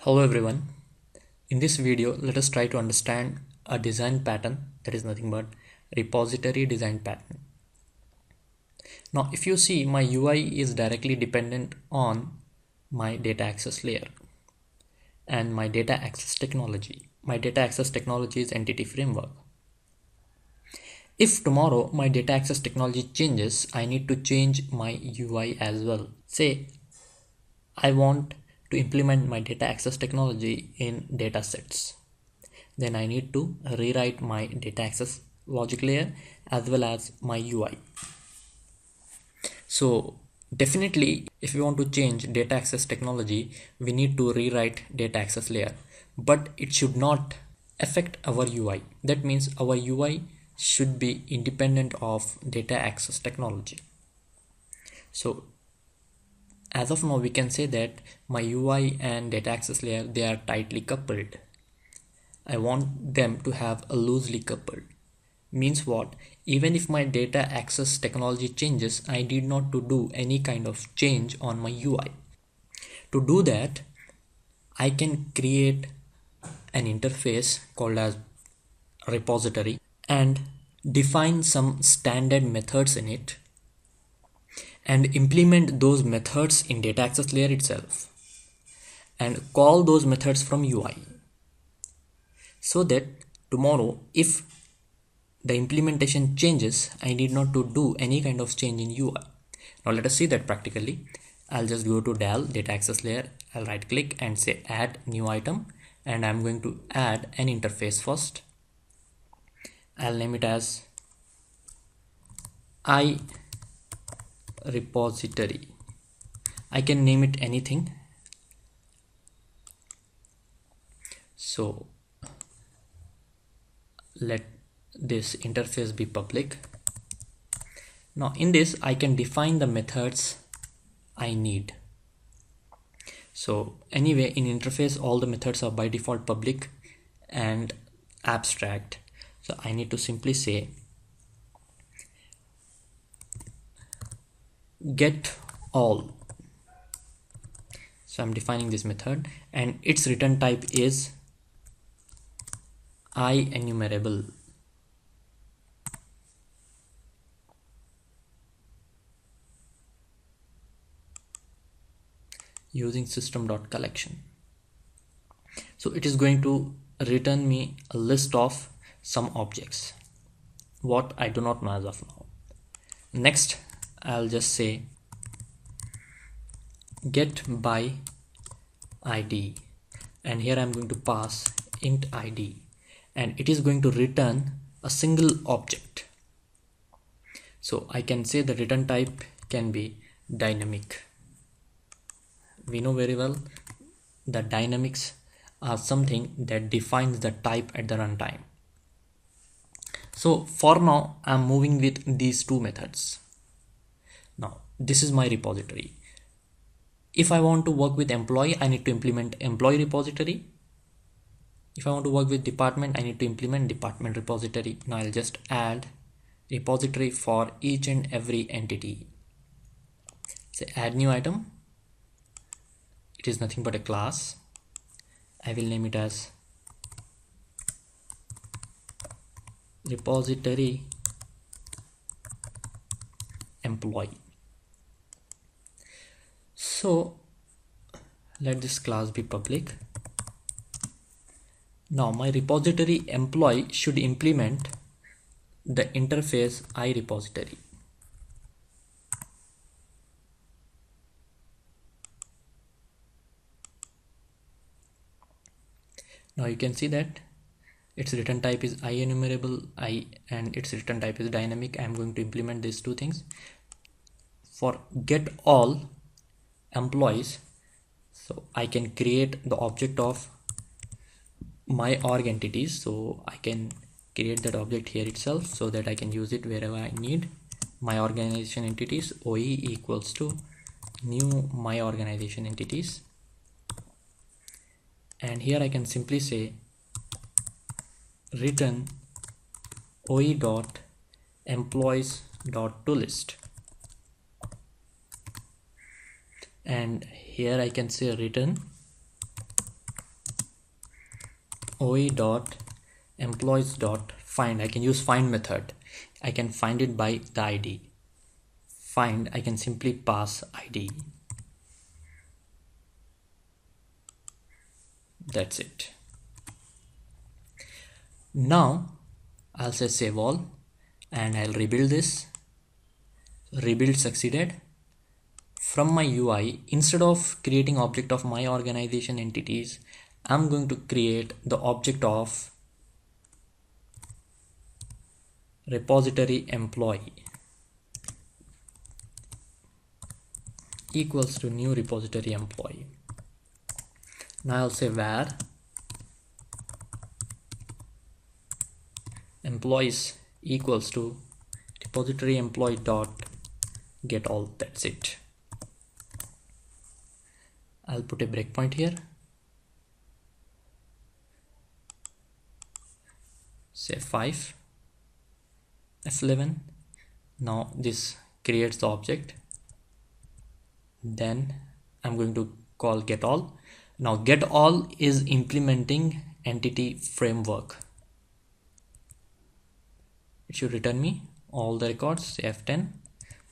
Hello everyone. In this video, let us try to understand a design pattern that is nothing but repository design pattern. Now, if you see, my UI is directly dependent on my data access layer and my data access technology. My data access technology is entity framework. If tomorrow my data access technology changes, I need to change my UI as well. Say, I want to implement my data access technology in datasets. Then I need to rewrite my data access logic layer as well as my UI. So definitely, if we want to change data access technology, we need to rewrite data access layer, but it should not affect our UI. That means our UI should be independent of data access technology. So as of now, we can say that my UI and data access layer, they are tightly coupled. I want them to have a loosely coupled. Means what? Even if my data access technology changes, I need not to do any kind of change on my UI. To do that, I can create an interface called as repository and define some standard methods in it and implement those methods in data access layer itself and call those methods from UI, so that tomorrow if the implementation changes, I need not to do any kind of change in UI. Now let us see that practically. I'll just go to DAL data access layer. I'll right click and say add new item, and I'm going to add an interface first. I'll name it as I repository. I can name it anything. So let this interface be public. Now in this, I can define the methods I need. So anyway, in interface, all the methods are by default public and abstract. So I need to simply say get all. So I'm defining this method and its return type is IEnumerable. Using system.collection. So it is going to return me a list of some objects, what I do not know as of now. Next, I'll just say get by ID, and here I'm going to pass int ID, and it is going to return a single object. So I can say the return type can be dynamic. We know very well that dynamics are something that defines the type at the runtime. So for now, I'm moving with these two methods. Now this is my repository. If I want to work with employee, I need to implement employee repository. If I want to work with department, I need to implement department repository. Now I'll just add repository for each and every entity. Say add new item. It is nothing but a class. I will name it as repository employee. So let this class be public. Now my repository employee should implement the interface iRepository. Now you can see that its return type is IEnumerable, and its return type is dynamic. I'm going to implement these two things. For get all employees, so I can create the object of my org entities. So I can create that object here itself so that I can use it wherever I need. My organization entities OE equals to new my organization entities, and here I can simply say return OE dot employees dot to list, and here I can say return OE dot employees dot find. I can use find method. I can find it by the ID. Find, I can simply pass ID. That's it. Now I'll say save all and I'll rebuild this. Rebuild succeeded. From my UI, instead of creating object of my organization entities, I'm going to create the object of repository employee equals to new repository employee. Now I'll say where employees equals to repository employee dot get all. That's it. I'll put a breakpoint here. Say 5 F11. Now this creates the object. Then I'm going to call get all. Now get all is implementing entity framework. It should return me all the records. Say F10.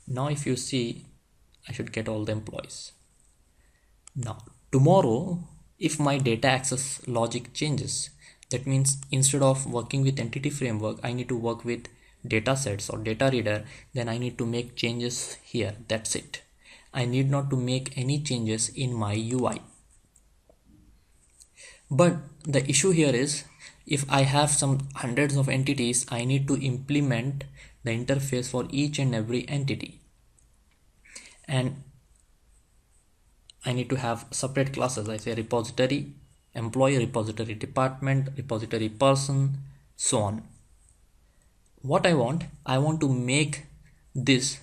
Now if you see, I should get all the employees. Now tomorrow, if my data access logic changes, that means instead of working with entity framework, I need to work with data sets or data reader, then I need to make changes here. That's it. I need not to make any changes in my UI. But the issue here is, if I have some hundreds of entities, I need to implement the interface for each and every entity. And I need to have separate classes. I say repository employee, repository department, repository person, so on. What I want to make this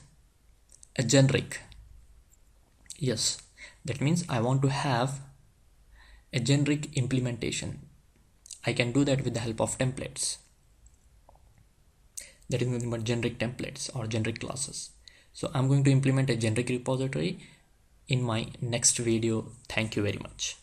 a generic. Yes, that means I want to have a generic implementation. I can do that with the help of templates. That is nothing but generic templates or generic classes. So I'm going to implement a generic repository in my next video. Thank you very much.